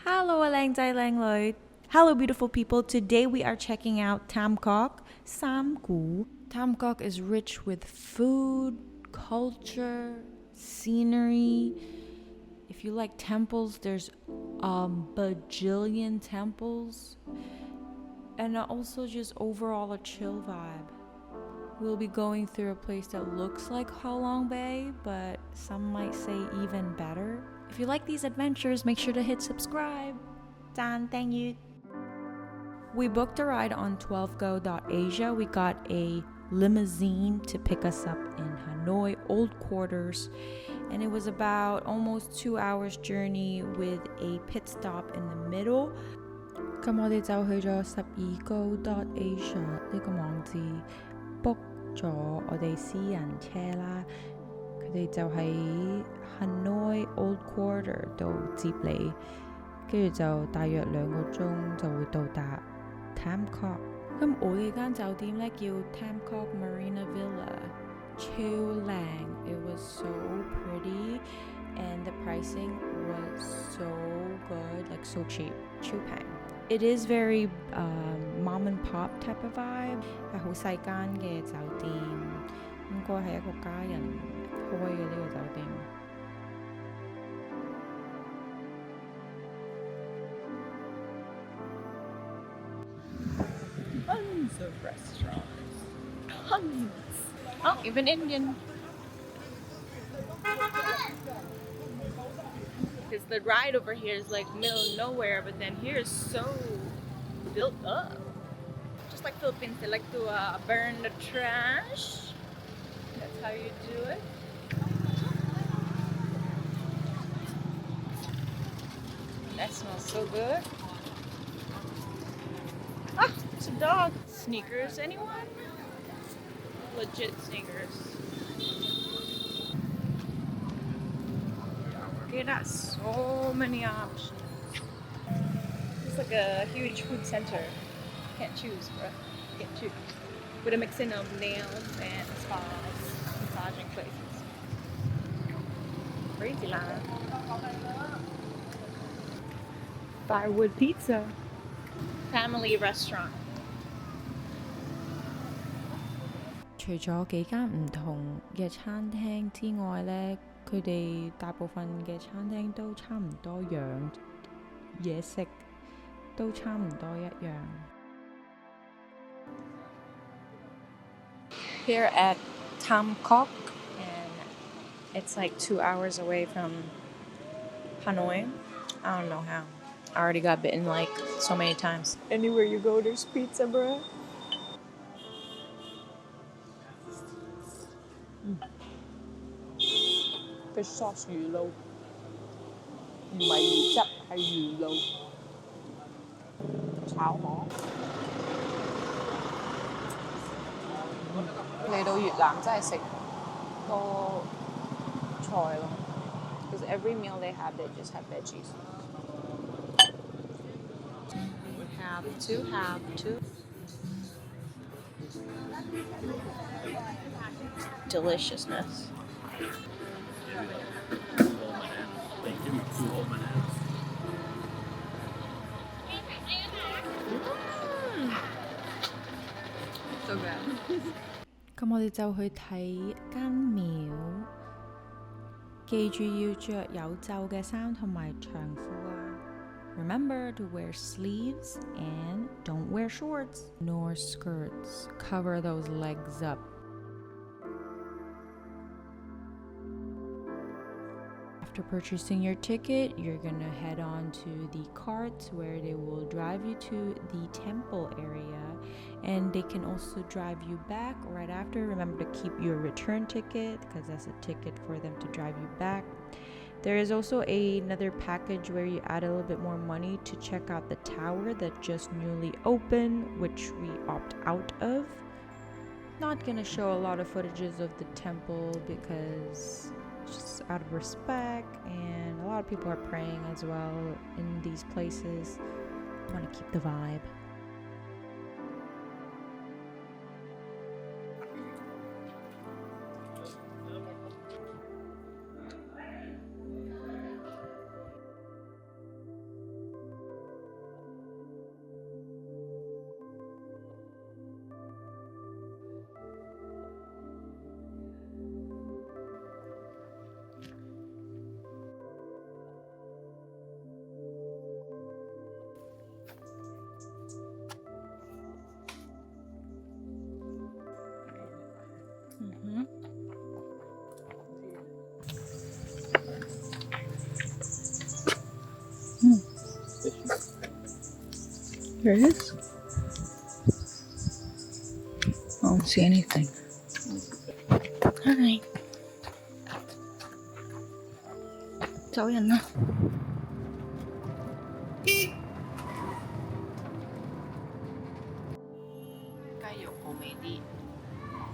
Hello, 靚仔靚女. Hello, beautiful people. Today we are checking out Tam Coc, Sam Coc. Tam Coc is rich with food, culture, scenery. If you like temples, there's a bajillion temples. And also just overall a chill vibe. We'll be going through a place that looks like Halong Bay, but some might say even better. If you like these adventures, make sure to hit subscribe. Dan, thank you. We booked a ride on 12go.asia. We got a limousine to pick us up in Hanoi, old quarters, and it was about almost 2 hours journey with a pit stop in the middle. 咁我哋就去咗12go.asia 呢個網址 book 咗我哋私人車啦，佢哋就喺 Hanoi Old Quarter 度接你，跟住就大約2個鐘就會到達 Tam Coc。咁我哋間酒店呢叫 Tam Coc Marina Villa， 超靚 ，it was so pretty and the pricing was so good, like so cheap， 超平。It is very mom and pop type of vibe， 係好細間嘅酒店，應該係一個家人開嘅呢個酒店。Tons of restaurants. Tons. Oh, even Indian. Because the ride over here is like middle of nowhere, but then here is so built up. Just like Philippines, they like to burn the trash. That's how you do it. That smells so good. Ah, it's a dog. Sneakers, anyone? Legit sneakers. Look at that, so many options. It's like a huge food center. Can't choose, bro. Can't choose. With a mixing of nails and spas, massaging places. Crazy land. Firewood pizza. Family restaurant. 除咗幾間唔同嘅餐廳之外呢，佢哋大部分嘅餐廳都差唔多樣，嘢食都差唔多一樣。Here at Tam Coc, and it's like 2 hours away from Hanoi. I don't know how. I already got bitten like so many times. Anywhere you go, there's pizza, bro. Fish sauce 魚露，唔係魚汁，係魚露。炒河。嚟到越南真係食多菜咯。Because every meal they have, they just have veggies. We have to. Deliciousness. So good. 咁我哋就去睇間廟，記住要着有袖嘅衫同埋長褲啊。Remember to wear sleeves and don't wear shorts nor skirts. Cover those legs up. After purchasing your ticket, you're gonna head on to the carts where they will drive you to the temple area, and they can also drive you back right after. Remember to keep your return ticket because that's a ticket for them to drive you back. There is also another package where you add a little bit more money to check out the tower that just newly opened, which we opt out of. Not gonna show a lot of footages of the temple because just out of respect, and a lot of people are praying as well in these places. I want to keep the vibe. There it is. I don't see anything. Alright. 走人啦。雞肉好味啲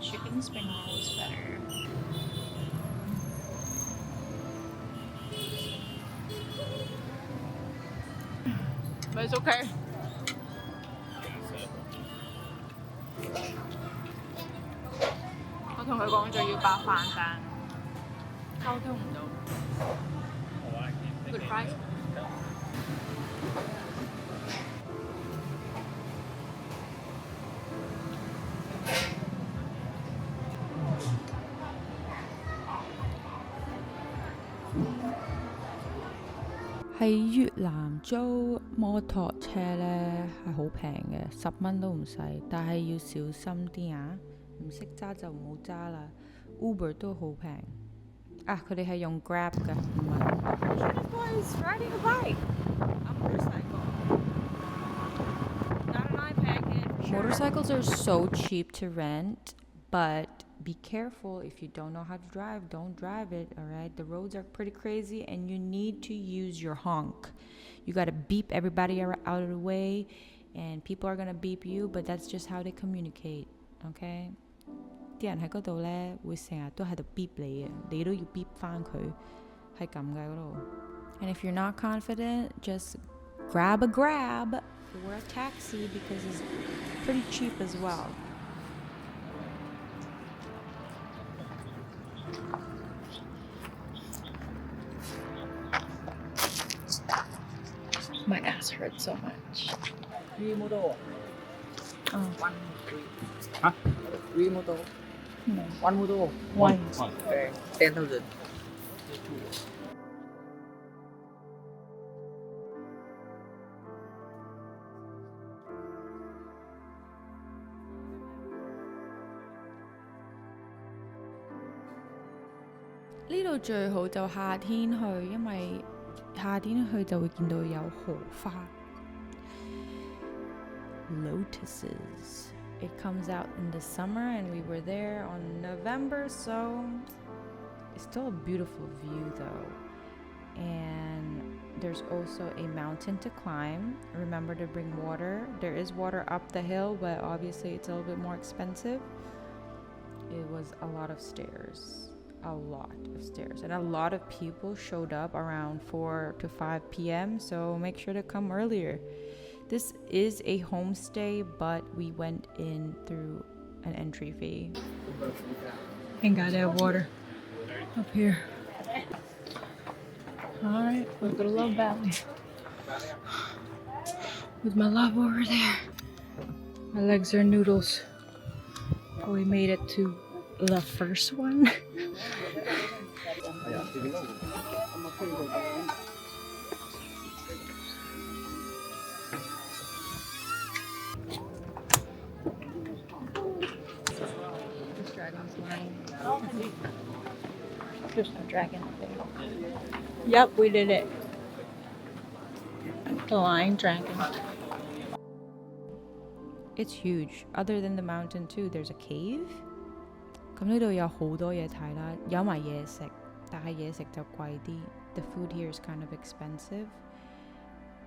，chicken spinal is better. But it's okay. 我同佢講咗要白飯蛋，溝通唔到。Good price. 喺越南租摩托車呢係好平嘅，10蚊都唔使，但係要小心啲啊！唔識揸就唔好揸啦。Uber 都好平啊！佢哋係用 Grab 㗎，唔係。Boys riding a bike. A motorcycle. Not an iPad. Motorcycles are so cheap to rent, but be careful. If you don't know how to drive, don't drive it, all right? The roads are pretty crazy and you need to use your honk. You got to beep everybody out of the way and people are going to beep you, but that's just how they communicate, okay? 啲人喺嗰度呢會成日都喺度 beep 你嘅，你都要 beep 返佢，係咁嘅嗰度。And if you're not confident, just grab a grab or a taxi because it's pretty cheap as well. My ass hurts so much. Remoto. Oh. 1 3. Huh? Remoto. No. 1 moto. One. Okay. 10,000. 呢度最好就夏天去，因為夏天去就會見到有荷花 lotuses. It comes out in the summer and we were there on November, so it's still a beautiful view though. And there's also a mountain to climb. Remember to bring water. There is water up the hill, but obviously it's a little bit more expensive. It was a lot of stairs. A lot of stairs, and a lot of people showed up around 4 to 5 p.m. so make sure to come earlier. This is a homestay, but we went in through an entry fee. Ain't got that water up here. Alright, we'll go to Love Valley with my love over there. My legs are noodles, but we made it to the first one. This dragon's lying. There's no dragon up there. Yep, we did it. The lion dragon. It's huge. Other than the mountain too, there's a cave. 咁呢度有好多嘢睇啦，有埋嘢食，但係嘢食就貴啲。The food here is kind of expensive,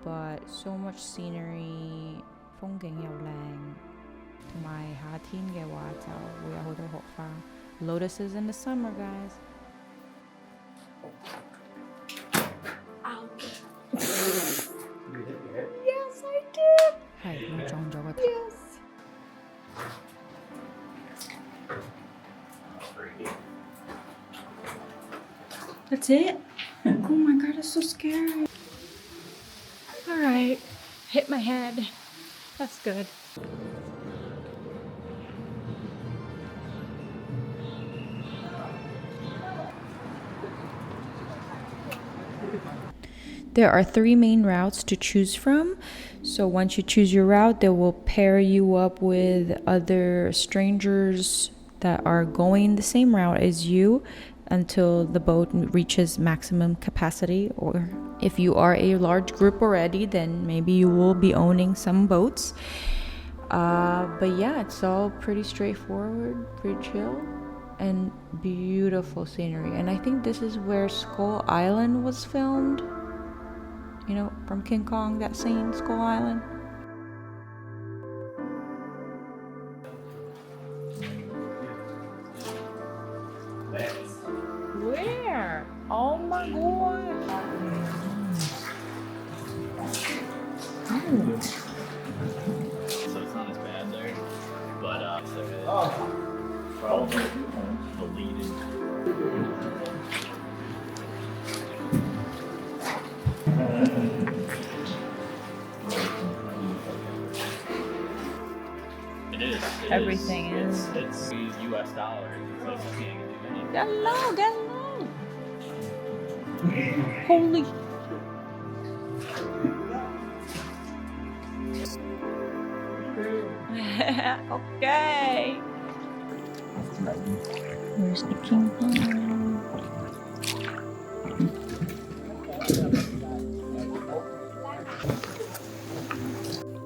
but so much scenery， 風景又靚，同埋夏天嘅話就會有好多荷花。Lotuses in the summer, guys. Yes, I did. 係我撞咗個頭。Yes. That's it? Oh my god, it's so scary. Alright, hit my head. That's good. There are 3 main routes to choose from. So once you choose your route, they will pair you up with other strangers that are going the same route as you until the boat reaches maximum capacity. Or if you are a large group already, then maybe you will be owning some boats. But yeah, it's all pretty straightforward, pretty chill, and beautiful scenery. And I think this is where Skull Island was filmed. You know, from King Kong, that scene, Skull Island. Where? Oh my god. So it's not as bad there, but probably the lead It is. Everything is. It's US dollars. So you can't do anything. Get low, get low. Holy. Okay. Where's the King Kong?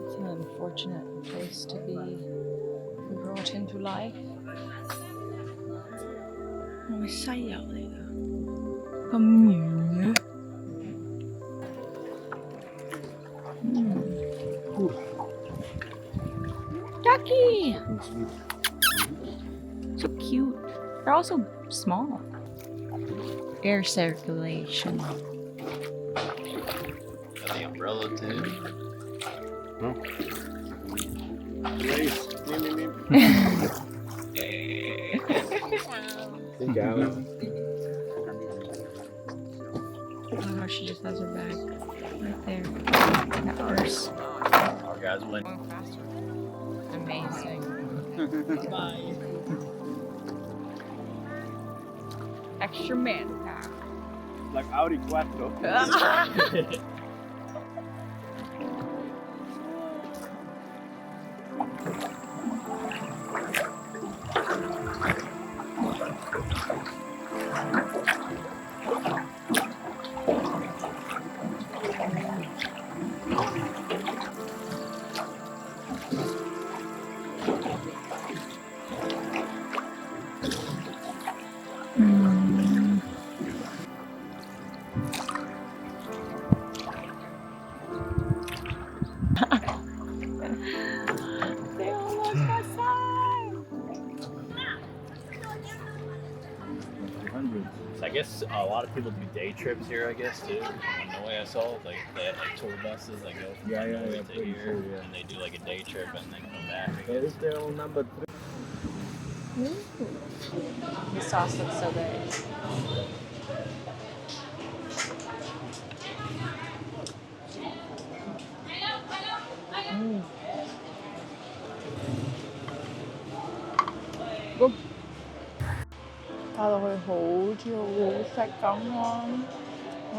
It's an unfortunate place to be brought into life. 係咪西遊嚟㗎？咁遠嘅？Ducky! So cute. They're also small. Air circulation. Got the umbrella too. Oh my gosh, she just has her bag right there. That purse. Our guys went. Going faster. Amazing. Bye. Extra manpower. Like Audi Quattro. They almost got signed. So I guess a lot of people do day trips here, I guess, too. From the way I saw it, like they have like tour buses that go from Norway to pretty here, cool, yeah. and they do like a day trip and then come back. I There guess. is their own number 3. The sauce looks so good. Good. 加落去好似好好食咁喎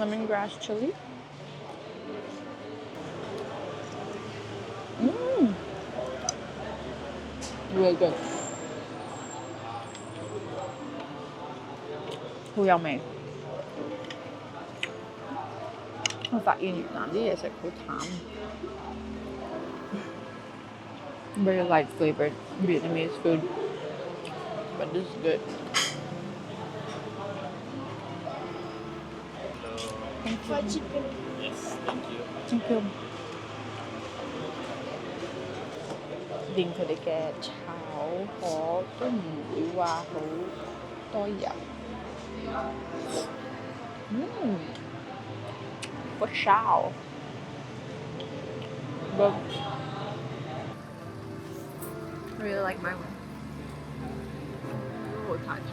，lemongrass chili。Really good。好有味。我發現越南啲嘢食好淡。Very light flavored Vietnamese food, but this is good. Thank you. Yes, thank you. Thank you. 連佢哋嘅炒河都唔會話好多油。For sure. Good. I really like my one. 好太淡。